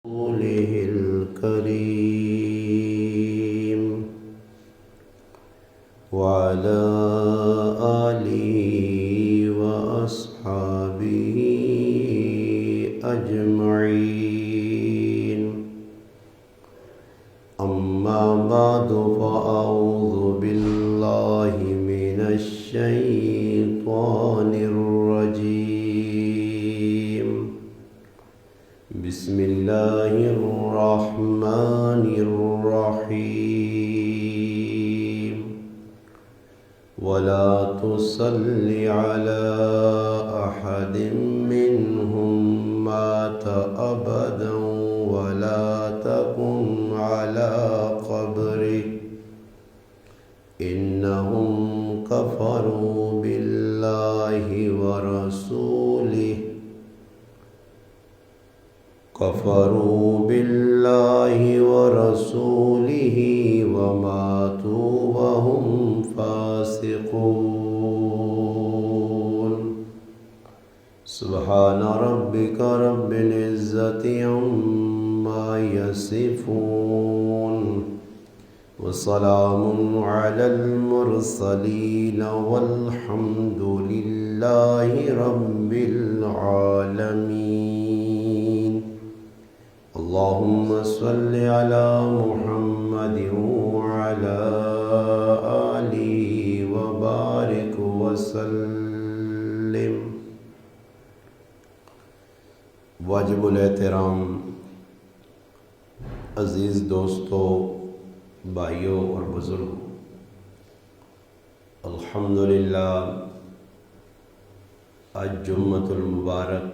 رسوله الكريم وعلى آله وأصحابه أجمعين. أما بعد فأعوذ بالله من الشيطان الرجيم. بسم الله الرحمن الرحيم. ولا تصل على أحد منهم مات أبدا ولا تقم على قبره إنهم كفروا بالله ورسوله وماتوا وهم فاسقون. سبحان ربك رب العزة عما يصفون وسلام على المرسلين والحمد لله رب العالمين. اللهم صل على محمد وعلى آله وبارك وسلم. واجب الاحترام عزیز دوستو، بھائیوں اور بزرگوں، الحمدللہ آج جمعۃ المبارک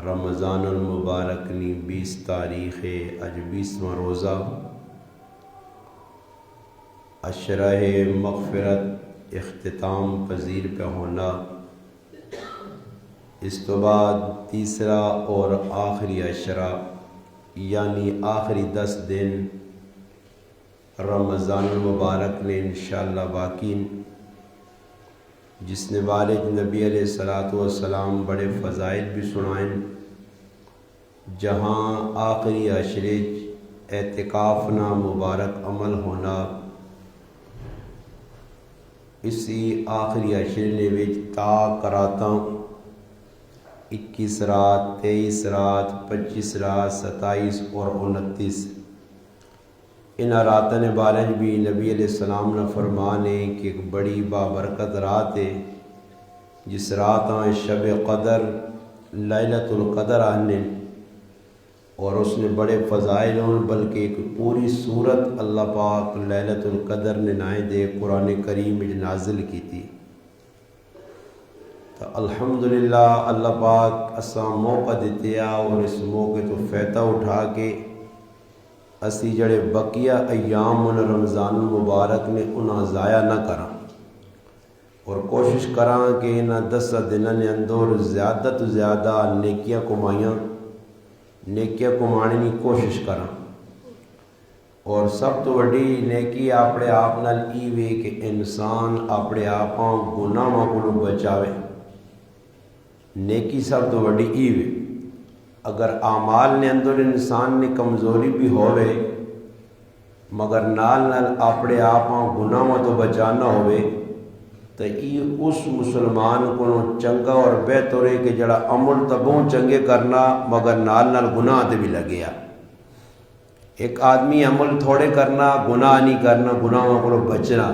رمضان المبارک نی 20 تاریخ اج 20واں روزہ عشرہ مغفرت اختتام پذیر پہ ہونا. اس تو بعد تیسرا اور آخری عشرہ یعنی آخری 10 دن رمضان المبارک نے انشاءاللہ باقی، جس نے والد نبی علیہ الصلوۃ والسلام بڑے فضائل بھی سنائیں. جہاں آخری عشرے اعتکاف نا مبارک عمل ہونا، اسی آخری عشرے نے وچ تا کراتاں 21 رات 23 رات 25 رات 27 اور 29 ان راتن بارے بھی نبی علیہ السلام نے فرمانے کہ ایک بڑی بابرکت رات ہے، جس رات شب قدر لیلۃ القدر آنے، اور اس نے بڑے فضائل ہوں، بلکہ ایک پوری سورت اللہ پاک لیلۃ القدر نے نائے دے قرآن کریم میں نازل کی تھی. تو الحمدللہ اللہ پاک اساں موقع دیتے اور اس موقع تو فائدہ اٹھا کے اسی جڑے بقیہ ایام رمضان المبارک نے انہاں ضائع نہ کراں، اور کوشش کراں کہ انہاں 10 دنوں نے اندر زیادہ تو زیادہ نیکیاں کمانے کی کوشش کراں. اور سب تو وڈی نیکی اپنے آپ نال ای وے کہ انسان اپنے آپاں گناہاں کو بچاوے. نیکی سب تو وڈی ای وے. اگر اعمال نے اندر انسان نے کمزوری بھی ہوئے مگر نال اپنے آپاں گناہاں تو بچانا ہوئے تو یہ اس مسلمان کو چنگا اور بہتر ہے کہ جڑا عمل تبوں چنگے کرنا مگر نال گناہ تے بھی لگیا. ایک آدمی عمل تھوڑے کرنا، گناہ نہیں کرنا، گناہوں کو بچنا،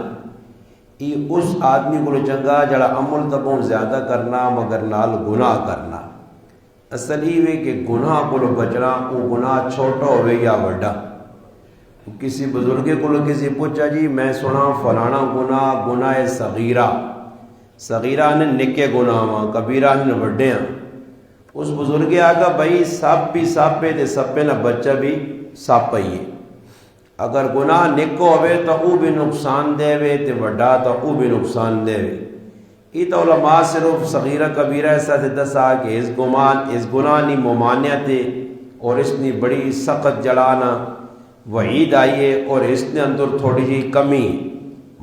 یہ اس آدمی کو چنگا جڑا عمل تبوں زیادہ کرنا مگر نال گناہ کرنا. اصل ہی ہے کہ گناہ کو بچنا، وہ گناہ چھوٹا ہوئے یا بڑا. کسی بزرگے کو کسی پوچھا جی میں سنا فلانا گناہ صغیرہ نے نکے گناہ کبیرہ نے وڈے ہیں. اس بزرگے آگا بھائی سب بھی ساپے تے سپے نہ بچہ بھی ساپا ہی ہے. اگر گناہ نکو ہوئے تو وہ بھی نقصان دے وے تے وڈا تو وہ بھی نقصان دے وے. یہ تو علماء صرف صغیرہ کبیرہ ایسا تے دسا کہ اس گناہ نی ممانعت ہے اور اس نے بڑی سخت جڑانا وعید آئیے اور اس نے اندر تھوڑی جی کمی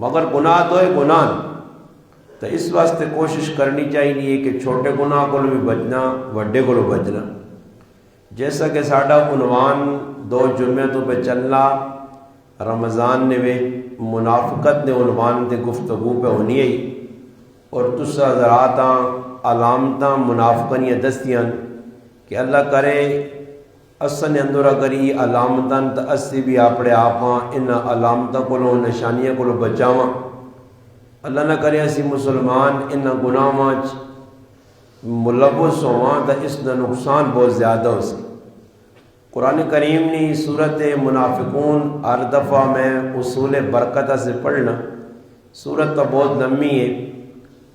مگر گناہ تو ہے گناہ. تو اس واسطے کوشش کرنی چاہیے کہ چھوٹے گناہ کو بھی بچنا وڈے کو بچنا. جیسا کہ ساڈا عنوان 2 جمعے تو پہ چلنا رمضان نے وے منافقت نے عنوان تے گفتگو پہ ہونی ہے اور تسا حضراتاں علامتاں منافقنیاں دستیاں کہ اللہ کرے اصل اندر اگر یہ علامتاں تو اسی بھی اپنے آپاں ان علامتاں کو نشانیاں کو بچاواں اللہ نہ کرے اسی مسلمان ان گناہاں ملوث ہواں تو اس کا نقصان بہت زیادہ ہو سی۔ قرآن کریم نے صورت منافقون ہر دفعہ میں اصول برکتہ سے پڑھنا، صورت تو بہت لمبی ہے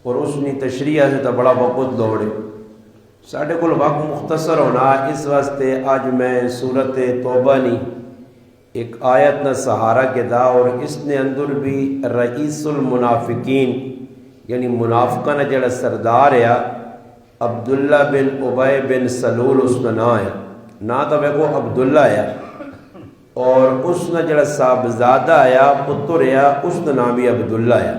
اور اس نے تشریح سے تو بڑا وقت دوڑے، ساڑھے کل وقت مختصر ہونا، اس واسطے آج میں صورت توبہ نی ایک آیت نہ سہارا کے دا اور اس نے اندر بھی رئیس المنافقین یعنی منافقہ نہ جڑا سردار ہے عبداللہ بن ابی بن سلول اس کا نام ہے، نا تو میں کو عبداللہ ہے اور اس نے جڑا صاحبزادہ آیا پتر ہے اس کا نام بھی عبداللہ ہے،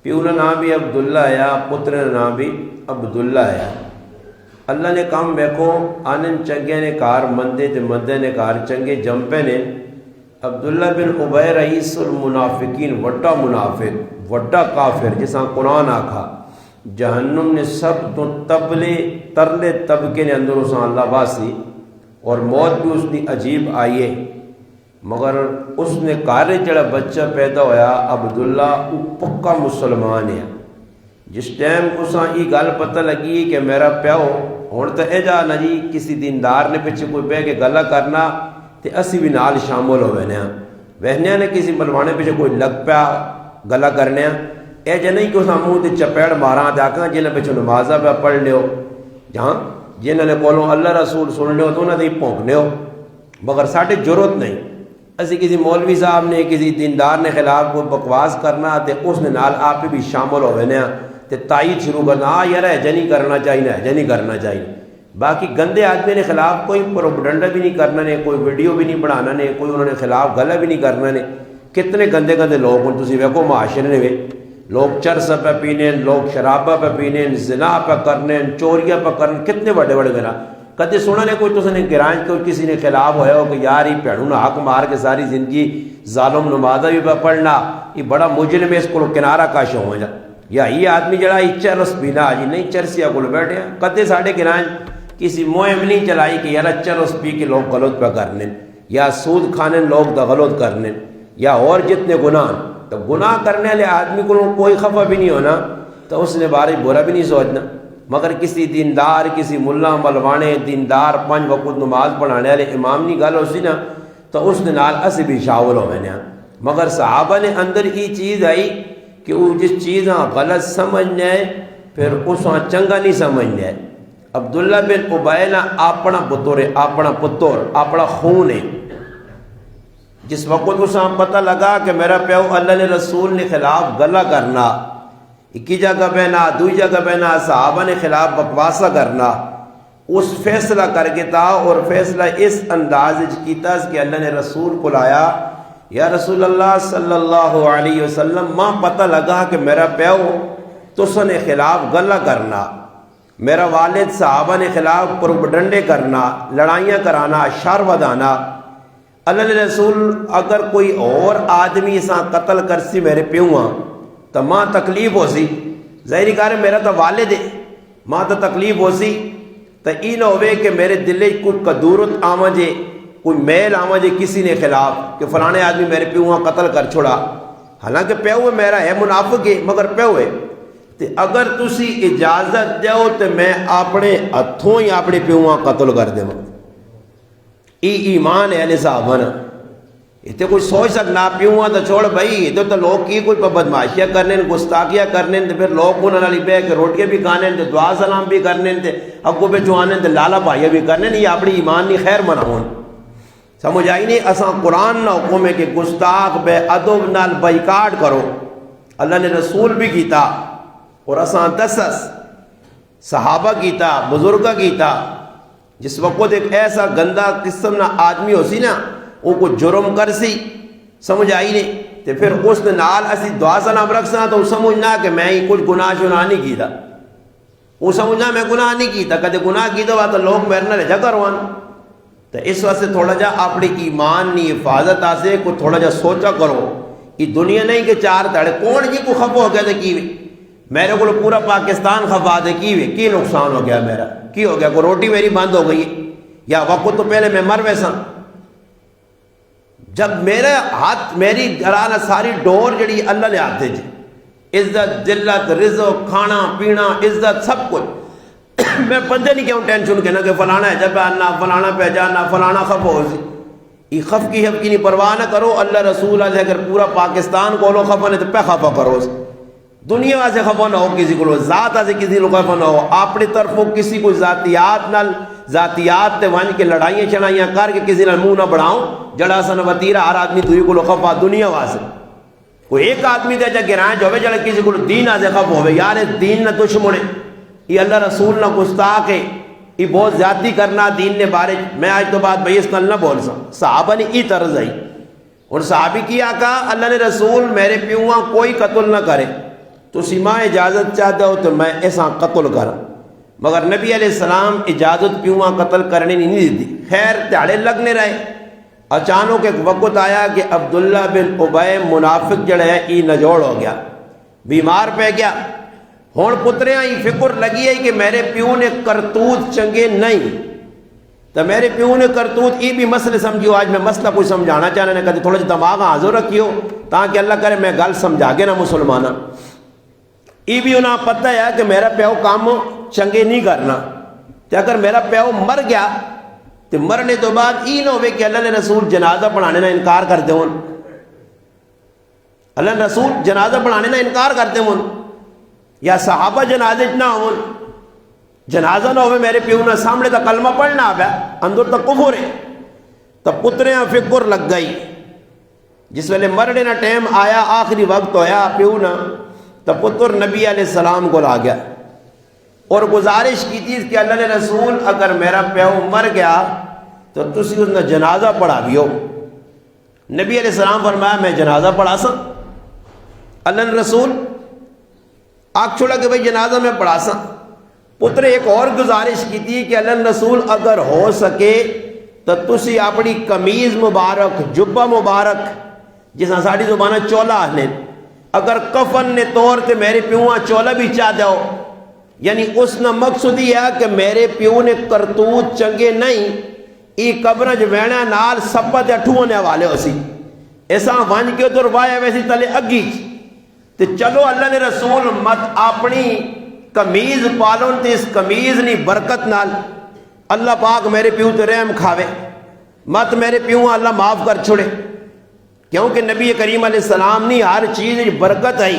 پیو کا نام بھی عبداللہ ہے، پتر کا نام بھی عبداللہ ہے۔ اللہ نے کام دیکھو آنن چنگے نے کار مندے تے مندے نے کار چنگے جمپے نے عبداللہ بن ابی رئیس المنافقین وڈا منافق وڈا کافر جساں قرآن آکھا جہنم نے سب تو ترلے طبقے نے اندر اساں اللہ واسی اور موت بھی اس نے عجیب آئیے مگر اس نے کارے جڑا بچہ پیدا ہویا عبداللہ وہ پکا مسلمان ہے۔ جس ٹائم اساں یہ گل پتہ لگی کہ میرا پیو ہوں تو اے جا نہ جی کسی دیندار نے پیچھے کوئی بہ کے گلا کرنا تے اسی بھی نال شامل ہو وہنیا نے کسی ملوانے پیچھے کوئی لگ پیا گلا کرنے اے جا نہیں کہ اساں منہ تے چپیڑ ماراں تے آکھاں جنہیں پیچھے نمازہ پہ پڑھ لیو جہاں جنہوں نے کولوں اللہ رسول سن لیو تو انہوں نے پونکنے ہو مگر ساڈے ضرورت نہیں، اسی کسی مولوی صاحب نے کسی دیندار نے خلاف کوئی بکواس کرنا تے اس نے نال آپ بھی شامل ہو تے تائید شروع کرنا یار ایجا نہیں کرنا چاہیے ایجا نہیں کرنا چاہیے، باقی گندے آدمی نے خلاف کوئی پروپیگنڈا بھی نہیں کرنا نے، کوئی ویڈیو بھی نہیں بنانا نے، کوئی انہوں نے خلاف گلا بھی نہیں کرنا نے۔ کتنے گندے گندے لوگ ہوں تسی ویکھو معاشرے نے وے لوگ چرس پہ پینے، لوگ شرابہ پہ پینے، زنا پہ کرنے، چوریاں پہ کرنے، کتنے بڑے بڑے گناہ کدے سنا نے کوئی تسی نے گرائیں کوئی کسی نے خلاف ہویا ہو کہ یار یہ پیڑوں نے حق مار کے ساری زندگی ظالم نمازہ بھی پہ پڑھنا یہ بڑا مجرم ہے اس کو کنارہ کاش ہو جا یا یہ آدمی جڑا چرس پینا جی نہیں چرسیا کو بیٹھے کدے ساڑھے گرائیں کسی مہم نہیں چلائی کہ یار چرس پی کے لوگ غلط پہ کرنے یا سود کھانے لوگ دا غلط کرنے یا اور جتنے گناہ تو گناہ کرنے والے آدمی کو کوئی خفا بھی نہیں ہونا تو اس نے بارے برا بھی نہیں سوچنا مگر کسی دیندار کسی ملا ملوانے دیندار 5 وقت نماز پڑھانے والے امام نہیں گل ہو سی نا تو اس نے نال اسی بھی شاول ہو گئے مگر صحابہ نے اندر یہ چیز آئی کہ وہ جس چیزاں غلط سمجھنے پھر اس چنگا نہیں سمجھنے۔ عبداللہ بن ابی نا اپنا پتر ہے اپنا پتر اپنا خون ہے، جس وقت اساں پتہ لگا کہ میرا پیو اللہ نے رسول نے خلاف گلا کرنا ایک جگہ بہنا دوئی جگہ بہنا صحابہ نے خلاف بکواسا کرنا اس فیصلہ کر کے تھا اور فیصلہ اس انداز کیتا کہ اللہ نے رسول کو لایا یا رسول اللہ صلی اللہ علیہ وسلم ماں پتہ لگا کہ میرا پیو تس نے خلاف گلا کرنا میرا والد صحابہ نے خلاف پروپیگنڈے کرنا لڑائیاں کرانا شر ودانا اللہ نے رسول اگر کوئی اور آدمی اساں قتل کرسی میرے پیوہاں تو ماں تکلیف ہو سی ظاہری کار میرا تو والد ہے ماں تو تکلیف ہو سی تو یہ نہ ہوئے کہ میرے دل کوئی قدورت آواں جے کوئی میل آواں جے کسی نے خلاف کہ فلانے آدمی میرے پیوہاں قتل کر چھوڑا حالانکہ پیو میرا ہے منافق ہے مگر پیو ہے تو اگر تسی اجازت دیو تو میں اپنے ہتھوں ہی اپنے پیوہاں قتل کر دوں ایمان ہے صاحب نا اتنے کوئی سوچ سکنا پیوہاں تو چھوڑ بھائی ادھر تو لوگ کی کوئی بدماشیاں کرنے گستاخیاں کرنے تو پھر لوگ انہوں نے بہ کے روٹیاں بھی کھانے تو دعا سلام بھی کرنے اگوں پہ چوانے تو لالا بھائیاں بھی کرنے یہ اپنی ایمان نہیں خیر مناؤں سمجھ آئی نہیں اساں قرآن نہ حکم ہے کہ گستاخ بے ادب نال بائیکاٹ کرو اللہ نے رسول بھی کیتا اور اساں دسس صحابہ کیتا بزرگہ کیتا جس وقت ایک ایسا گندا قسم نہ آدمی ہو سی نا وہ کو جرم کر سی سمجھ آئی نہیں تو پھر اس نے نال اسی دعا سلام رکھ سا تو سمجھنا کہ میں ہی کچھ گناہ شناہ نہیں کیتا وہ سمجھا میں گناہ نہیں کیتا، کدے گناہ کیتا ہوا تو لوگ میرے نال جا کروان. تو اس واسطے تھوڑا جا اپنی ایمان کی حفاظت آسے کو تھوڑا جا سوچا کرو. یہ دنیا نہیں کہ چار تڑے کون جی کو خفا ہو گیا تو کی میرے کو پورا پاکستان خفا دے کی نقصان ہو گیا میرا کی ہو گیا، کو روٹی میری بند ہو گئی یا وقت تو پہلے میں مر ویسا. جب میرے ہاتھ میری گرانا ساری ڈور جڑی اللہ نے ہاتھ جی، عزت ذلت رزق کھانا پینا عزت سب کچھ میں بندے نہیں کیوں ٹینشن کہنا کہ فلانا ہے جب آنا فلانا پہ جانا فلانا خف ہو سی. یہ خف کی نہیں پرواہ نہ کرو. اللہ رسول علیہ اگر پورا پاکستان کو لو خفا نہیں تو پہ خفا کرو. دنیا سے خفا نہ ہو کسی کو، ذات سے کسی کو خفا نہ ہو. اپنی طرفوں کسی کو ذاتیات تے ون کے لڑائیاں چڑھائیاں کر کے کسی نے منہ نہ بڑھاؤ. جڑا سن وتیرا ہر آدمی دوئی کو خفا دنیا واسطے. کوئی ایک آدمی دے جا گرائیں جو جڑا کسی کو دین آ سے خف ہوئے یار دین نہ دشمن ہے، یہ اللہ رسول نہ گستاخ ہے، یہ بہت زیادتی کرنا دین نے بارے. میں آج تو بات بھئی اس نل نہ بول سکتا. صحابہ نے ای طرز آئی اور صحابی کیا کہا اللہ نے رسول میرے پیواں کوئی قتل نہ کرے تو سیما اجازت چاہتا ہو تو میں ایسا قتل کرا. مگر نبی علیہ السلام اجازت پیواں قتل کرنے نہیں دیتی. خیر تیاڑے لگنے رہے. اچانک ایک وقت آیا کہ عبداللہ بن ابی منافق جڑا ہے ای نجوڑ ہو گیا، بیمار پہ گیا. ہون پتریاں ہی فکر لگی ہے کہ میرے پیو نے کرتوت چنگے نہیں تو میرے پیو نے کرتوت ای بھی مسئلے سمجھو. آج میں مسئلہ کوئی سمجھانا چاہنا نے کہتے تھوڑا جا دماغ حاضر رکھیو تاکہ اللہ کرے میں گل سمجھا گے نا مسلمانہ. ای بھی انہاں پتہ ہے کہ میرا پیو کام چنگے نہیں کرنا. تو اگر میرا پیو مر گیا تو مرنے تو بعد ای نہ ہوئے کہ اللہ نے رسول جنازہ پڑھانے نہ انکار کرتے ہون. اللہ نے رسول جنازہ پڑھانے نہ انکار کرتے ہون یا صحابہ جنازے نہ ہون. جنازہ نہ ہوئے میرے پیو نہ سامنے تا کلمہ پڑھنا آبیا اندر تا کفر ہے. تب پتریاں فکر لگ گئی. جس ویلے مرنے نہ ٹائم آیا آخری وقت ہویا پیو نہ تو پتر نبی علیہ السلام کو آ گیا اور گزارش کی تھی کہ اللہ نے رسول اگر میرا پیو مر گیا تو تسی اس نے جنازہ پڑھا بھی ہو. نبی علیہ السلام فرمایا میں جنازہ پڑھا سا. اللہ نے رسول آنکھ چھوڑا کہ بھئی جنازہ میں پڑھا سا. پتر ایک اور گزارش کی تھی کہ اللہ نے رسول اگر ہو سکے تو تسی اپنی قمیض مبارک جبہ مبارک جس نے ساڑی زبانہ چولا آنے اگر کفن نے طور تے میرے پیوہاں چولا بھی چاہ دو. یعنی اس نے مقصد یہ ہے کہ میرے پیو نے کرتوت چنگے نہیں ای قبرج وینا نال سپت اٹھونے والے ہو سی ایسا وانج کے تو روایہ ویسی تلے اگی. تو چلو اللہ نے رسول مت اپنی قمیض پالون تے اس قمیض نی برکت نال اللہ پاک میرے پیو تے رحم کھاوے مت میرے پیو اللہ معاف کر چھوڑے. کیونکہ نبی کریم علیہ السلام نے ہر چیز برکت آئی.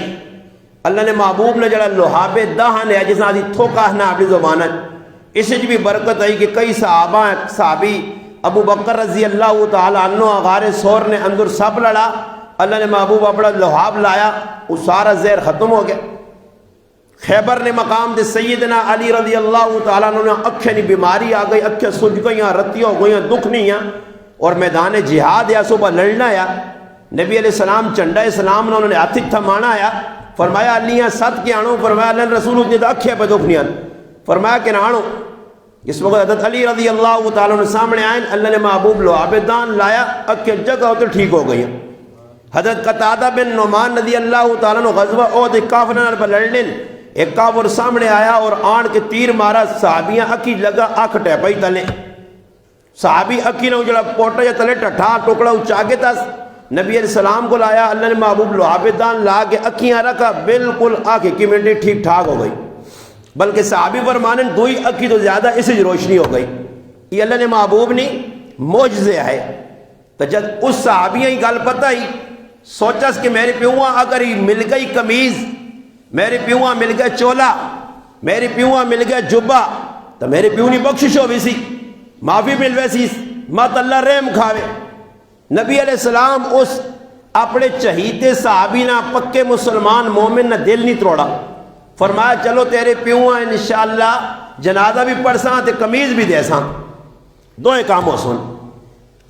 اللہ نے محبوب نے جڑا لحاب دہن ہے جس نے تھوکا ہے نا اپنی زبانہ اس بھی برکت آئی کہ کئی صحابی ابو بکر رضی اللہ تعالیٰ عنہ غار سور نے اندر سب لڑا. اللہ نے محبوب اپنا لحاب لایا وہ سارا زہر ختم ہو گیا. خیبر نے مقام دے سیدنا علی رضی اللہ تعالیٰ عنہ اکھیں نہیں بیماری آ گئی اکھیں سج گئیاں رتیاں ہو گئیاں دکھ نہیں اور میدان جہاد یا صبح لڑنا یا نبی علیہ السلام چنڈا اسلام نے انہوں نے ہاتھ تھمانا آیا. فرمایا علیاں ساتھ کے آنو. فرمایا اللہ رسول اتنی تو اکھیں پہ دکھ نہیں. فرمایا کہ نہ آنو. اس وقت حضرت علی رضی اللہ تعالیٰ نے سامنے آئیں. اللہ نے محبوب لحاب دان لایا اکھیں جگہ ہوتے ٹھیک ہو گئی. حضرت قتادہ بن نعمان رضی اللہ تعالیٰ نے غزوہ احد کافروں پر لڑنے ایک کافر سامنے آیا اور آن کے تیر مارا. صحابیاں اکھی لگا اکھ ٹیپائی تلے صحابی اکھی نے جڑا پوٹا یا تلے ٹھا ٹکڑا اچاگے تھا. نبی علیہ السلام کو لایا. اللہ نے محبوب لحاب دان لا کے اکھیاں رکھا بالکل آنکھیں کی منٹی ٹھیک ٹھاک ہو گئی. بلکہ صحابی فرمانے دوئی اکھی تو زیادہ اسی روشنی ہو گئی. یہ اللہ نے محبوب نے معجزے ہے. تو جب اس صحابیاں ہی گل پتہ ہی سوچس کہ میرے پیوہاں اگر ہی مل گئی قمیض میرے پیوہاں مل گیا چولا میرے پیوہاں مل گیا جبہ تو میرے پیو نہیں بخشش ہو بھی سی معافی مل ویسی مت اللہ رحم کھاوے. نبی علیہ السلام اس اپنے چہیتے صحابی نہ پکے مسلمان مومن نہ دل نہیں توڑا. فرمایا چلو تیرے پیوہاں انشاءاللہ جنازہ بھی پڑھ ساں تے قمیض بھی دے ساں. دو کام ہو سن.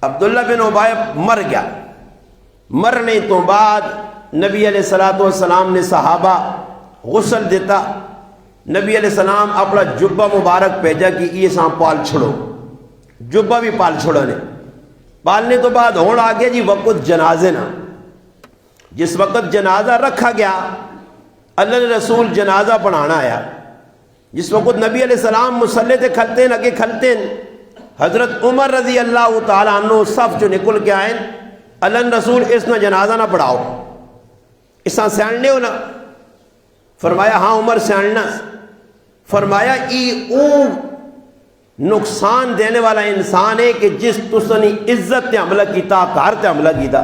عبداللہ بن ابی مر گیا. مرنے تو بعد نبی علیہ السلام نے صحابہ غسل دیتا نبی علیہ السلام اپنا جبہ مبارک بھیجا کہ یہ ساں پال چھڑو، جبہ بھی پال چھوڑا نے۔ پالنے تو بعد ہون آ گیا جی وقت جنازے نا۔ جس وقت جنازہ رکھا گیا اللہ نے رسول جنازہ پڑھانا آیا۔ جس وقت نبی علیہ السلام مصلی تے کھلتے ہیں، اگے کھلتے ہیں، حضرت عمر رضی اللہ تعالیٰ عنہ صف جو نکل کے آئیں، اللہ نے رسول اس نہ جنازہ نہ پڑھاؤ، اس نہ سیاننے ہو نا۔ فرمایا ہاں عمر سیاننا۔ فرمایا ای او نقصان دینے والا انسان ہے کہ جس تسنی عزت تے حملہ کیتا، کار تے حملہ کیتا،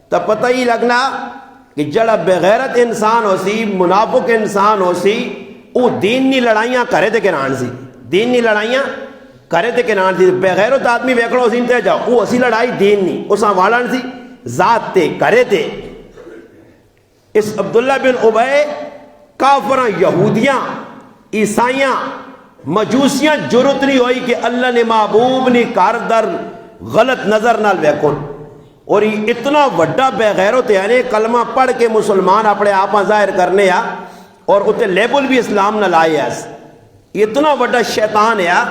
تو پتہ ہی لگنا کہ جڑا بغیرت انسان ہو سی، منافق انسان ہو سی، وہ دین نی لڑائیاں کرے تے کنان سی، دین نی لڑائیاں کرے تے کنان سی۔ بغیرت آدمی ویکھڑو سی تے جاؤ، وہ اسی لڑائی دین نی اساں واڑن سی ذات تے کرے تے۔ اس عبداللہ بن ابے کافراں، یہودیاں، عیسائیاں، مجوسیاں جرت نہیں ہوئی کہ اللہ نے محبوب نے کار در غلط نظر نال ویکھن۔ اور یہ اتنا وڈا بغیرت ہے، کلمہ پڑھ کے مسلمان اپنے آپ ظاہر کرنے آ اور اتنے لیبل بھی اسلام نہ لائے ایس۔ اتنا وڈا شیطان ہے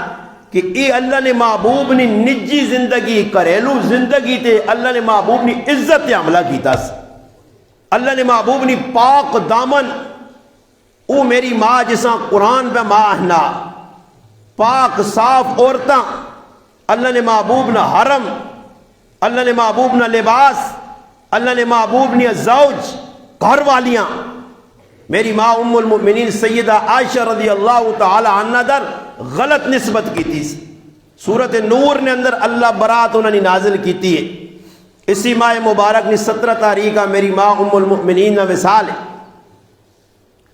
کہ یہ اللہ نے محبوب نے نجی زندگی، گھریلو زندگی تے اللہ نے محبوب نے عزت تے حملہ کیتا سی۔ اللہ نے محبوب نے پاک دامن، او میری ماں جساں قرآن پہ ماں نہ پاک صاف عورتاں، اللہ نے محبوب نہ حرم، اللہ نے محبوب نہ لباس، اللہ نے محبوب نے زوج، گھر والیاں، میری ماں ام المؤمنین سیدہ عائشہ رضی اللہ تعالی عنہ در غلط نسبت کی تھی۔ سورۃ نور نے اندر اللہ برات انہوں نے نازل کی تھی۔ اسی ماہ مبارک نے 17 تاریخ کا میری ماں ام المؤمنین نہ وصال ہے،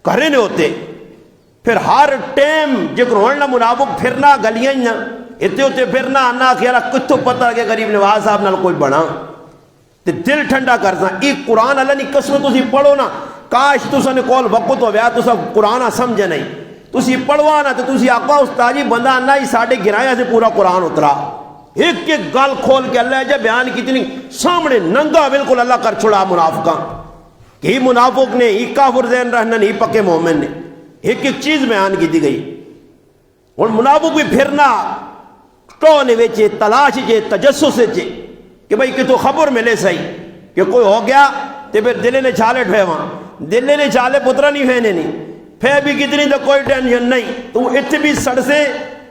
کرے نے ہوتے پھر ہر ٹیم جگر ہونا منافق پھرنا گلیاں نہ اتنے ہوتے پھرنا آنا خیالہ کتوں پتہ کہ غریب نواز صاحب نال کوئی بنا تے دل ٹھنڈا کرنا۔ یہ قرآن اللہ نے قسم تسی پڑھو نا، کاش تسا نے کول وقت ہو گیا تسا قرآن سمجھے نہیں، تسی پڑھوانا تو تسی آقا استاجی بندہ آنا ہی ساڑھے گرایا سے پورا قرآن اترا، ایک ایک گل کھول کے اللہ جب بیان کی تھی سامنے ننگا بالکل اللہ کر چھڑا منافقاں کہ ہی منافق نے، ہی کافر ذہن رہنا نہیں، پکے مومن نے، ایک ایک چیز بیان کی دی گئی۔ اور منافق بھی پھرنا ٹونے ویچے، تلاش چے، تجسس چے کہ بھئی کہ تو خبر ملے صحیح کہ کوئی ہو گیا تے پھر دلے نے چھالے ٹھوئے وہاں، دلے نے چھالے پترہ نہیں پھینے نہیں، پھے بھی کتنی تو کوئی ٹینشن نہیں، تو اتنے بھی سڑ سے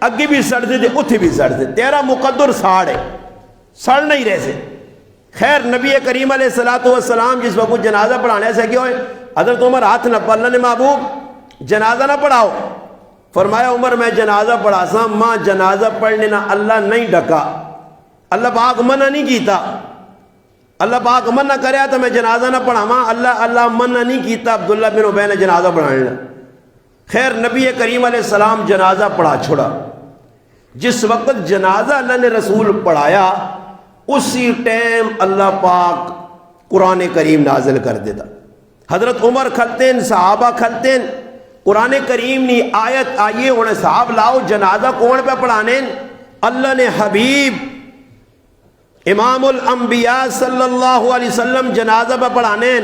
اگے بھی سڑ سے تے اتھے بھی سڑ سے، تیرا مقدر ساڑ ہے، سڑ نہیں رہ سے۔ خیر نبی کریم علیہ السلام جس وقت جنازہ پڑھانے سے کیا ہوئے، حضرت عمر ہاتھ نہ پڑھنا نے محبوب جنازہ نہ پڑھاؤ۔ فرمایا عمر میں جنازہ پڑھا سا، ماں جنازہ پڑھنے نہ اللہ نہیں ڈکا، اللہ پاک منع نہیں کیتا، اللہ پاک منع کریا تو میں جنازہ نہ پڑھا ماں، اللہ منع نہیں کیتا عبداللہ بن ابے نے جنازہ پڑھانے۔ خیر نبی کریم علیہ السلام جنازہ پڑھا چھوڑا۔ جس وقت جنازہ اللہ نے رسول پڑھایا اسی ٹائم اللہ پاک قرآن کریم نازل کر دیتا۔ حضرت عمر کھلتے ہیں، صحابہ کھلتے ہیں، قرآن کریم نے آیت آئیے انہیں صحاب لاؤ جنازہ کون پہ پڑھانے، اللہ نے حبیب امام الانبیاء صلی اللہ علیہ وسلم جنازہ پہ پڑھانے۔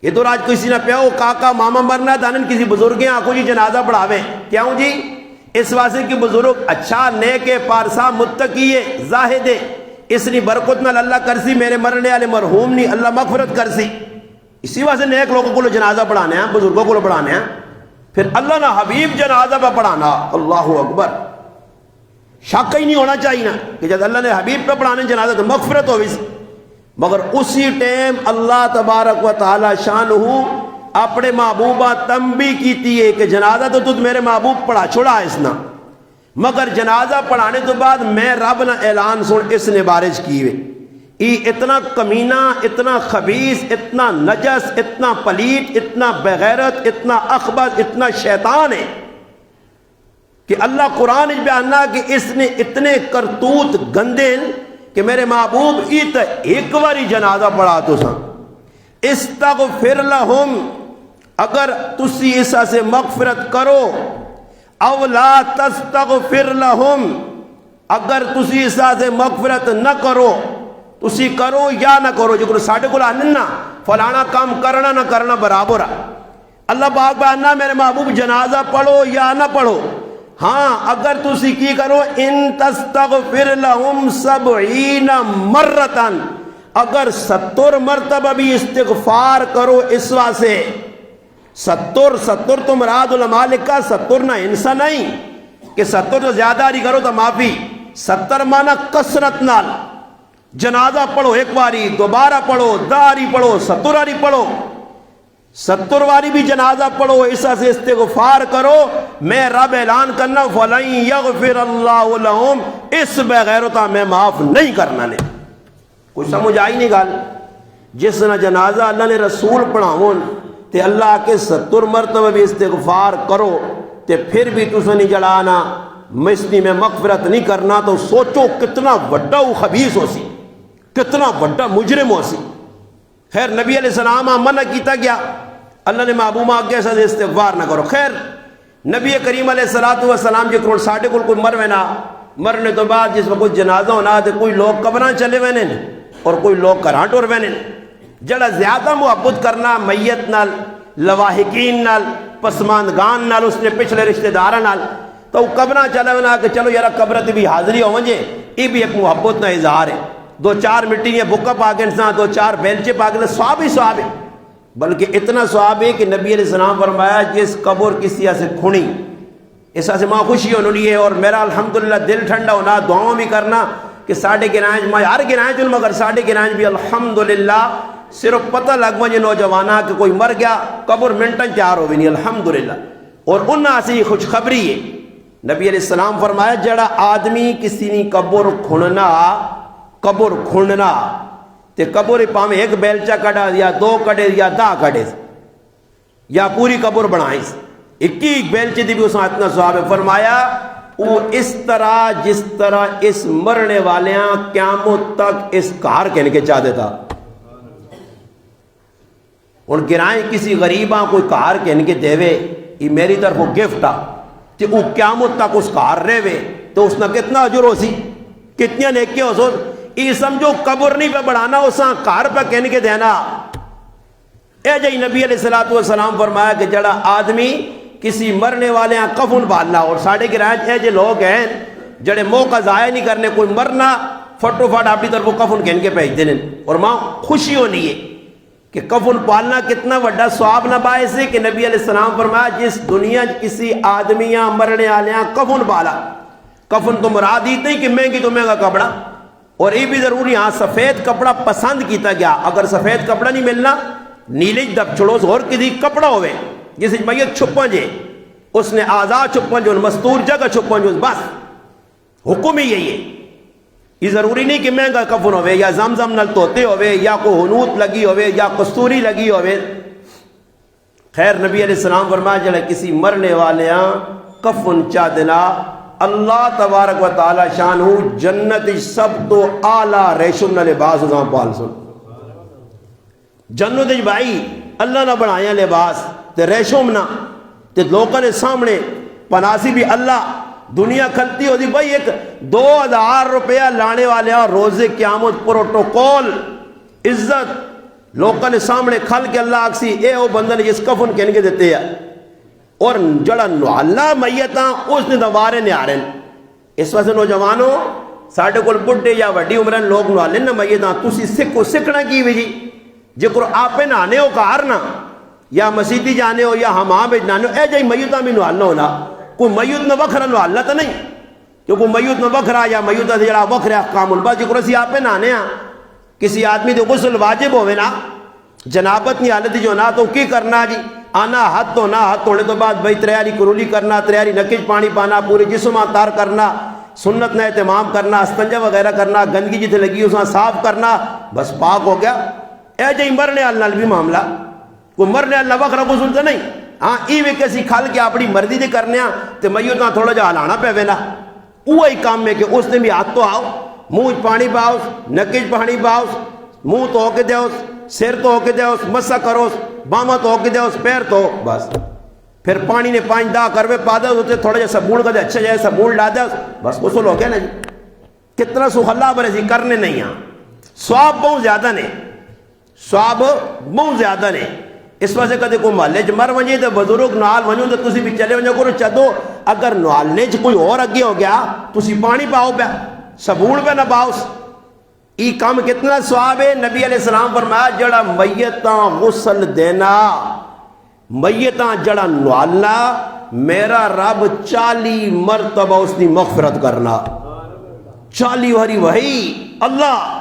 یہ تو آج کسی نہ پیاؤ کاکا ماما مرنا دانن کسی بزرگیں آنکھو جی جنازہ پڑھاوے، کیوں جی اس واسطے کی بزرگ اچھا نیک پارسا متقی زاہد، اس نے برکت نال اللہ کرسی، میرے مرنے والے مرحوم نے اللہ مغفرت کرسی، اسی واسطے نیک لوگوں کو جنازہ پڑھانے ہیں، بزرگوں کو پڑھانے ہیں۔ پھر اللہ نہ حبیب جنازہ پہ پڑھانا، اللہ اکبر، شک ہی نہیں ہونا چاہیے نا کہ جب اللہ نے حبیب پہ پڑھانے جنازہ تو مغفرت ہوئی سی۔ مگر اسی ٹائم اللہ تبارک و تعالی شانہ اپنے محبوبہ تنبیہ کیتی ہے کہ جنازہ تو تجھ میرے محبوب پڑھا چھوڑا اس نا، مگر جنازہ پڑھانے تو بعد میں رب نہ اعلان سن اس نے بارش کی ہوئے، یہ اتنا کمینہ، اتنا خبیث، اتنا نجس، اتنا پلیت، اتنا بغیرت، اتنا اخبث، اتنا شیطان ہے کہ اللہ قرآن بیاننا کہ اس نے اتنے کرتوت گندے کہ میرے محبوب ایت ایک باری جنازہ پڑھا تو سا استغفر لہم، اگر تسی اسا سے مغفرت کرو، او لا تستغفر لہم، اگر تسی اسا سے مغفرت نہ کرو، تسی کرو یا نہ کرو، جو ساڑھے کو لاننا فلانا کام کرنا نہ کرنا برابر ہے، اللہ پاک باننا میرے محبوب جنازہ پڑھو یا نہ پڑھو، ہاں اگر تسی کی کرو ان تستغفر لہم 70 مرتن، اگر 70 مرتبہ بھی استغفار کرو اس واسطے، 70 تو مراد علماء لکھا 70 نہ انسا نہیں کہ 70 تو زیادہ نہیں کرو تو معافی، 70 مانا کثرت نال جنازہ پڑھو، ایک باری دوبارہ پڑھو، داری پڑھو، 70 واری پڑھو، 70 واری بھی جنازہ پڑھو، اس سے استغفار کرو، میں رب اعلان کرنا فَلَن يَغْفِرَ اللَّهُ لَهُمْ، اس بغیرتا میں معاف نہیں کرنا نے۔ کوئی سمجھ آئی نہیں گال؟ جس نہ جنازہ اللہ نے رسول پڑھاؤں تے اللہ کے 70 مرتبہ بھی استغفار کرو تے پھر بھی تُسے نہیں جڑانا، مستی میں مغفرت نہیں کرنا، تو سوچو کتنا وڈا خبیث ہو سی، کتنا وڈا مجرم ہو سی۔ خیر نبی علیہ السلام منع کیتا گیا، اللہ نے محبوب آگے سے استغفار نہ کرو۔ خیر نبی کریم علیہ السلام جے کرون ساڑھے کوئی مروے نہ، مرنے تو بعد جس میں کوئی جنازہ ہونا تے کوئی لوگ قبران چلے وینے اور کوئی لوگ کراں ٹور وینے، جڑا زیادہ محبت کرنا میت نال، لواحقین نال، پسماندگان نال، اس نے پچھلے رشتہ داراں نال، تو وہ قبران چلے وینا کہ چلو یارا قبرت بھی حاضری ہو ونجے، یہ بھی ایک محبت نہ اظہار ہے۔ 2-4 مٹی یا بکا پاکستان، 2-4 بیلچے پاکستان، ثواب ہی ثواب ہے، بلکہ اتنا ثواب ہے کہ نبی علیہ السلام فرمایا جس قبر کسی سے کھنی اس سے ماں خوشی ہونی ہے، اور میرا الحمدللہ دل ٹھنڈا ہونا، دعاؤں بھی کرنا کہ ساڑھے گرائیں میں ہر گرائیں چل مگر ساڑھے گرائیں بھی الحمدللہ صرف پتہ لگ مجھے نوجوانہ کہ کوئی مر گیا قبر منٹن تیار ہو بھی نہیں الحمدللہ۔ اور انہاں سے خوشخبری ہے، نبی علیہ السلام فرمایا جڑا آدمی کسی نے قبر کھننا تے قبر پاویں ایک بیلچہ کڑا یا 2 کڑے یا 10 کڑے یا پوری قبر بنائیں، 21 بیلچے دی بھی اس میں اتنا ثواب ہے۔ فرمایا وہ اس طرح جس طرح اس مرنے والیاں قیامت تک اس کار کہنے کے چاہ دیتا، ان گرائیں کسی غریباں کوئی کار کہنے کے دے وے یہ میری طرف وہ گفٹ آ کہ وہ قیامت تک اس کار رہے وے تو اس نے کتنا اجر ہو سی، کتنی نیکی ہو سو۔ یہ سمجھو قبر نہیں پہ بڑھانا، اساں کار پہ کہنے کے دینا۔ اے جائی نبی علیہ السلام فرمایا کہ جڑا آدمی کسی مرنے والے ہیں کفن بالنا، اور ساڑھے گرائیں اے جے لوگ ہیں جڑے موقع ضائع نہیں کرنے، کوئی مرنا فٹو فٹ اپنی طرف کفن کہن کے بھیج دینے، اور ماں خوشی ہونی ہے کہ کفن پالنا کتنا وڈا ثواب نہ باعث ہے کہ نبی علیہ السلام فرمایا جس دنیا کسی آدمیاں مرنے والیاں کفن بالا، کفن تو مراد ہی نہیں کہ مہنگی تو مہنگا کپڑا، اور یہ بھی ضروری ہاں سفید کپڑا پسند کیتا گیا، اگر سفید کپڑا نہیں ملنا نیلے دب چھڑو اور کسی کپڑا ہوئے جس میت چھپن جے، اس نے آزاد چھپن جو مستور جگہ چھپن جو، بس حکم ہی یہی ہے۔ یہ ضروری نہیں کہ مہنگا کفن ہوئے یا زمزم نل توتے ہوئے یا کوئی حنوت لگی ہوئے یا کستوری لگی ہوئے۔ خیر نبی علیہ السلام فرمایا جڑا کسی مرنے والیاں کفن چاہ دینا، اللہ تبارک و تعالی شانہ جنت سب تو اعلیٰ ریشم نہ لباس ازاں پال سن، جنت بھائی اللہ نہ بنایا لباس تے ریشم نہ تے لوگوں نے سامنے پناسی بھی اللہ دنیا کھلتی ہوتی بھائی ایک 2000 روپیہ لانے والے روز قیامت پروٹوکول عزت لوگوں نے سامنے کھل کے اللہ آکسی اے او بندہ نے جس کفن کہنے کے دیتے ہیں، اور جڑا اللہ میتاں اس نے دوارے نے آ رہے ہیں۔ اس واسطے نوجوانوں ساڑھے کول بڑھے یا وڈی عمرن لوگ نوالے نا میتاں تسی سکھو سکھنا کی بھی جی جے کرو آپے نانے ہو کار نا یا مسیدی جانے ہو یا ہماں بھی نانے ہو، اے جائی میتاں بھی نوالنا ہونا، کوئی میت نہ وکھرا نوالنا تو نہیں کہ کوئی میت نہ وکھرا یا میت نہ جڑا وکھرا احکام الباس جے کرو اسی آپے نانے ہاں، کسی آدمی دے غسل واجب ہوئے نا جنابت نہیں حالت جو نا تو کی کرنا جی آنا ہاتھ دھونا، ہاتھ دھونے تو بعد بھائی تریاری کرولی کرنا، تریاری نکج پانی پانا، پورے جسم تار کرنا، سنت نہ اہتمام کرنا، استنجا وغیرہ کرنا، گندگی جتنے لگی اسے صاف کرنا، بس پاک ہو گیا۔ اے جائی مرنے اللہ بھی معاملہ کوئی مرنے اللہ وقت رب سنتے نہیں، ہاں ای وے کسی کھل کے اپنی مرضی دے کرنے ہاں تے میتاں تھوڑا جا ہلانا پہ وینا، وہی کام میں کہ اس نے بھی ہاتھ تو آؤ، منہ پانی پاؤ، نکج پانی پاؤ، منہ تو ہو کے دے سر تو ہو کے دے مسا کرو، باما تو ہو کے دے پیر تو بس، پھر پانی نے 5 کروے پا دے اسے تھوڑا جا سبون کا دے اچھا جائے سبون لا دے بس غسل ہو گیا نا جی۔ کتنا سخلا برسی کرنے نہیں ہاں، ثواب بہت زیادہ نے، ثواب بہت زیادہ نے۔ اس واسطے کدے کوئی محلے چ مر ونجے تو بزرگ نال ونجو تو تسی بھی چلے ونجو کرو چدو اگر نوالنے چ کوئی اور اگے ہو گیا تسی پانی پاؤ پیا صابون پہ نہ پاؤ ای کام کتنا ثواب ہے نبی علیہ السلام فرمایا جڑا میتاں غسل دینا میتاں جڑا نوالنا میرا رب 40 مرتبہ اس کی مغفرت کرنا 40 واری وہی اللہ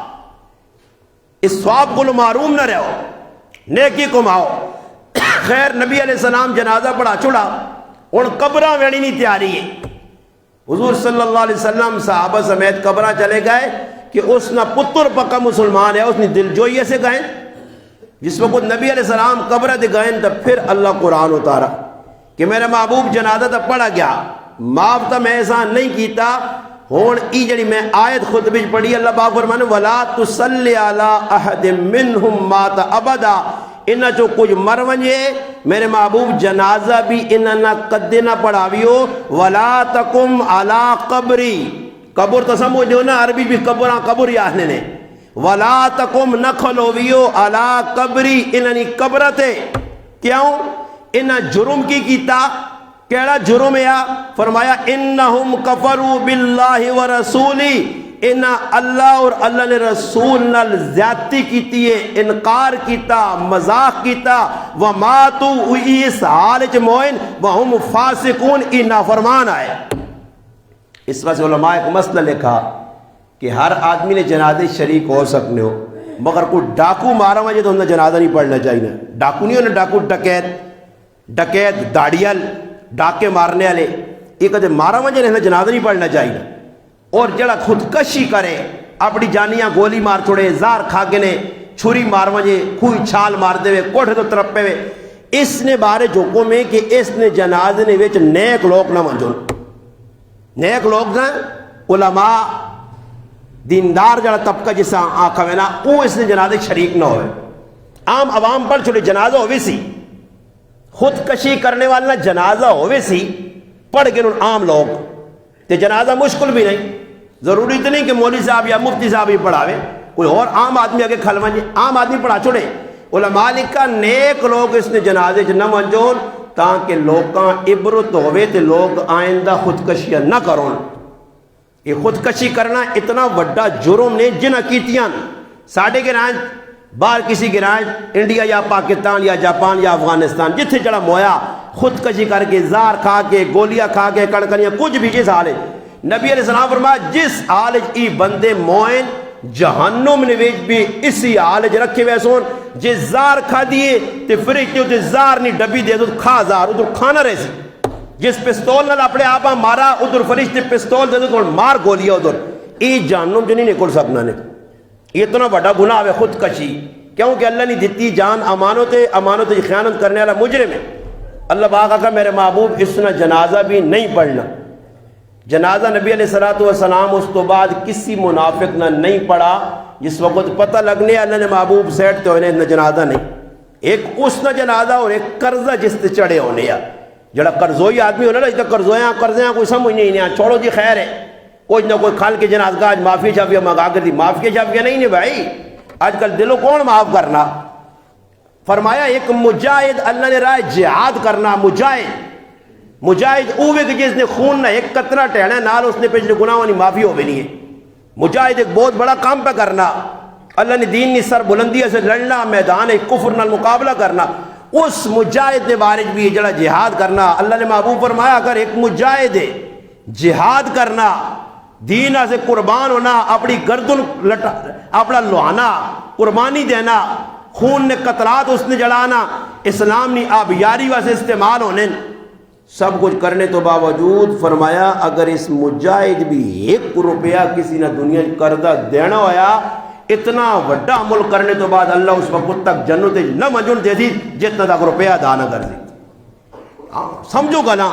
اس ثواب کو معروم نہ رہو نیکی کماؤ خیر نبی علیہ السلام جنازہ پڑھا چھوڑا اور قبرہ ویڑی نہیں تیاری ہے حضور صلی اللہ علیہ وسلم صحابہ سمیت قبرہ چلے گئے کہ اس نہ پتر پکا مسلمان ہے اس نے دل جوئی سے گئے جس وقت نبی علیہ السلام قبرہ دے گئے تو پھر اللہ قرآن اتارا کہ میرے محبوب جنازہ تو پڑھا گیا معاف تو میں احسان نہیں کیتا ہون ای جڑی میں آیت خطبہ پڑھی اللہ پاک فرمانے ولا تصلی علی احد منہم مات ابدا انہاں چو کچھ مر ونجے میرے محبوب جنازہ بھی انہاں نہ قدے نہ پڑھاویو ولا تقم علی قبری قبر تو سمجھ دیو نا عربی بھی قبر ہی آہنے نے ولا تقم نہ کھلویو علی قبری انہاں نی قبرتے کیوں انہاں جرم کی کیتا کیڑا جرم ہے فرمایا انہم کفروا باللہ ورسولی انہاں اللہ اور اللہ نے رسول نال زیادتی کیتی ہے انکار کیتا مذاق کیتا وماتو اس حال چ موئن وہم فاسقون ای نافرمان آئے اس وجہ سے علماء ایک مسئلہ لکھا کہ ہر آدمی نے جنازے شریک ہو سکنے ہو مگر کوئی ڈاکو مارا مجھے تو انہیں جنازہ نہیں پڑھنا چاہیے ڈاکو نہیں ہونا ڈاکو ڈکیت داڑیل ڈاکے مارنے والے یہ کہتے مارا مجھے رہنا جنازہ نہیں پڑھنا چاہیے اور جڑا خودکشی کرے اپنی جانیاں گولی مار چھوڑے زار کھا کے نے چھری مار مجھے کوئی چھال مار دے کوٹھے تو ترپے ہوئے اس نے بارے جوکوں میں کہ اس نے جنازے نے وچ نیک لوگ نہ منجون نیک لوگ نہ علماء دیندار جڑا طبقہ جسا آنکھا میں نا وہ اس نے جنازے شریک نہ ہوئے عام عوام پر چھوڑے جنازہ ہوئے سی خودکشی کرنے والا جنازہ ہوئے سی پڑھ گئے ان عام لوگ تے جنازہ مشکل بھی نہیں ضروری تو نہیں کہ مولوی صاحب یا مفتی صاحب ہی پڑھاوے کوئی اور عام آدمی آگے کھل منجے عام آدمی پڑھا چھوڑے علماء لکھا نیک لوگ اس نے جنازے نہ منجون تاکہ لوگاں عبرت ہوئے تے لوگ آئندہ خودکشیاں نہ کرون یہ خودکشی کرنا اتنا وڈا جرم نے جنہ کیتیاں ساڑھے گرانج باہر کسی گرانج انڈیا یا پاکستان یا جاپان یا افغانستان جتھے جڑا مویا خودکشی کر کے زار کھا کے گولیاں کھا کے کڑکڑیاں کچھ بھی جس حال ہے نبی علیہ السلام فرمایا جس حال ای بندے موئن جہنم نے ویج بھی اسی حال رکھے ہوئے سون جس زار کھا دیے تے فرج تے زار نہیں ڈبی دے دو کھا زار ادھر کھانا رہے سی جس پستول نال اپنے آپا مارا ادھر فرشتے پستول دے دو مار گولیا ادھر ای جہنم جو نہیں نکل سکنا نے یہ اتنا بڑا گناہ ہے خودکشی کیونکہ اللہ نے دیتی جان امانت خیانت کرنے والا مجرم ہے اللہ پاک کا میرے محبوب اس نے جنازہ بھی نہیں پڑھنا جنازہ نبی علیہ السلام اس تو بعد کسی منافق نہ نہیں پڑھا جس وقت پتہ لگنے اللہ نے محبوب سیٹ تو انہیں جنازہ نہیں ایک اس نہ جنازہ اور ایک قرضہ جس تے چڑھے ہونے یا جڑا قرضوئی آدمی ہونا نا قرضیاں کوئی سمجھ نہیں چھوڑو جی خیر ہے کوئی نہ کوئی کھال کے جنازگاہ آج معافی شافیہ منگا کر دی معافی شافیہ نہیں بھائی آج کل دلوں کون معاف کرنا فرمایا ایک مجاہد اللہ نے رائے جہاد کرنا مجاہد اوے کہ جس نے خون نہ ایک قطرہ ٹہنا نال اس نے پچھلے گناہوں کی معافی ہو بھی نہیں ہے مجاہد ایک بہت بڑا کام پہ کرنا اللہ نے دین کی سر بلندیہ سے لڑنا میدان کفر نال مقابلہ کرنا اس مجاہد نے بارج بھی جڑا جہاد کرنا اللہ نے محبوب فرمایا اگر ایک مجاہد ہے جہاد کرنا دین سے قربان ہونا اپنی گردن اپنا لوہانا قربانی دینا خون نے قطرات اس نے جڑانا اسلام نے آبیاری واسے استعمال ہونے سب کچھ کرنے تو باوجود فرمایا اگر اس مجاہد بھی 1 روپیہ کسی نے دنیا قرضہ دینا ہویا اتنا وڈا عمل کرنے تو بعد اللہ اس وقت تک جنت نہ منجون دے دی جتنا تک روپیہ ادا نہ کر دی سمجھو گا نا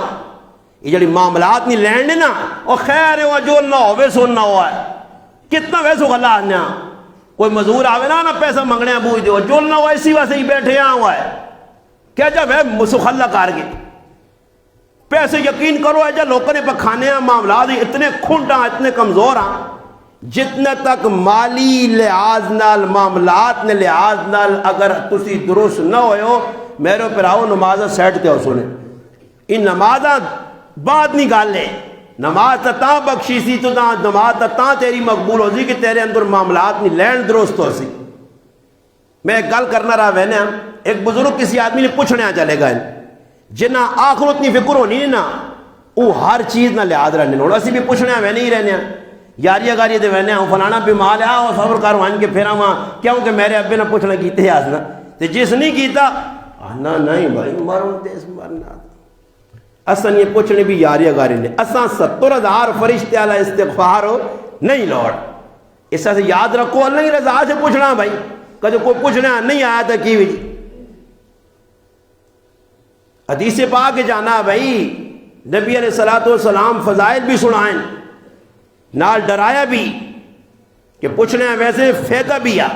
یہ جڑی معاملات نہیں لینڈ نا اور خیر ہے وہ جو نہ ہوئے سننا ہوا ہے کتنا ویسو گلا آنا کوئی مزدور آوے نا پیسہ منگنے بوجھ دے جو نہ ہوا اسی واسے ہی بیٹھے ہوا ہے کیا جب ہے مسخلہ کار کے پیسے یقین کرو ہے جب لوگوں نے پکھانے ہیں معاملات اتنے کھنڈ ہیں اتنے کمزور ہیں جتنے تک مالی لحاظ نال معاملات نے لحاظ نال اگر تسی درست نہ ہوئے ہو میرے پر آؤ نماز سیٹ تے ہو سنے ان نماز بعد نہیں گال لے نماز تا بخشی سی تو نماز تا تیری مقبول ہو سی کہ تیرے اندر معاملات نہیں لین درست ہو سی. میں ایک گل کرنا رہا وینے ایک بزرگ کسی آدمی نے پوچھنے چلے گا جنہ آخر اتنی فکر ہونی نا وہ ہر چیز نہ لحاظ رہنے ہونا اسی بھی پوچھنے وینے ہی رہنے یاریاں گاریاں دے وینے فلانا بیمار ہے وہ صبر کر وہاں کے پھیرا وہاں کیوں کہ میرے ابے نے پوچھنا کیتے ہیں آسنا تے جس نہیں کیتا آنا نہیں بھائی مروں دیس مرنا اساں یہ پوچھنے بھی یاریاں گاری نے اساں 70,000 فرشتے والا استغفار ہو نہیں لوٹ اس سے یاد رکھو اللہ کی رضا سے پوچھنا بھائی کدے کوئی پوچھنا نہیں آیا تھا کی وجہ حدیث پاک جانا بھائی نبی علیہ السلام فضائل بھی سنائیں نال ڈرایا بھی کہ پوچھنے ویسے فیدہ بھی آ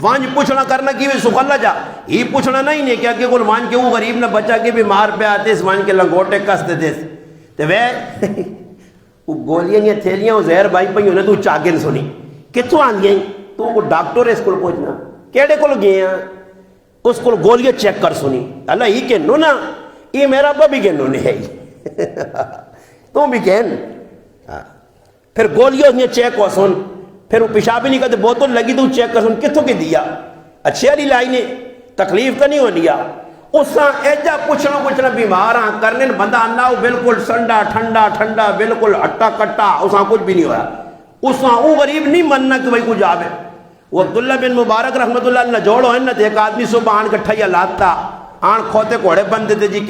وانج پوچھنا کرنا کی بھی سکھلا جا ہی پوچھنا نہیں کیا کہ کوئی مان کے وہ غریب نہ بچا کے بیمار پہ آتے اس مان کے لنگوٹے کستے دے تے وہ وہ گولیاں یا تھیلیاں وہ زہر بھائی پہ انہیں تو چاگن سنی کتوں آن گئی تو وہ ڈاکٹر ہے اس کو پوچھنا کیڑے کو گئے ہیں اس کو گولیاں چیک کر سنی اللہ ہی کہ نو نا یہ میرا ابا بھی کہنو نہیں ہے تو بھی کہن پھر گولیاں انہیں چیک ہو سن پھر وہ پیشاب ہی نہیں کرتے بوتل لگی تو چیک کر سن کتوں کے دیا اچھے والی لائی نے تکلیف تو نہیں ہو لیا اس ایجا پوچھنا بیمار ہاں کرنے بندہ آنا بالکل سنڈا ٹھنڈا بالکل ہٹا کٹا اس کچھ بھی نہیں ہوا اس وہ غریب نہیں مننا کہ بھائی کچھ آوے وہ عبداللہ بن مبارک رحمت اللہ اللہ جوڑو ہے نا ایک آدمی صبح آن کٹھائی لاتا آن کھوتے کوڑے بندے تھے جی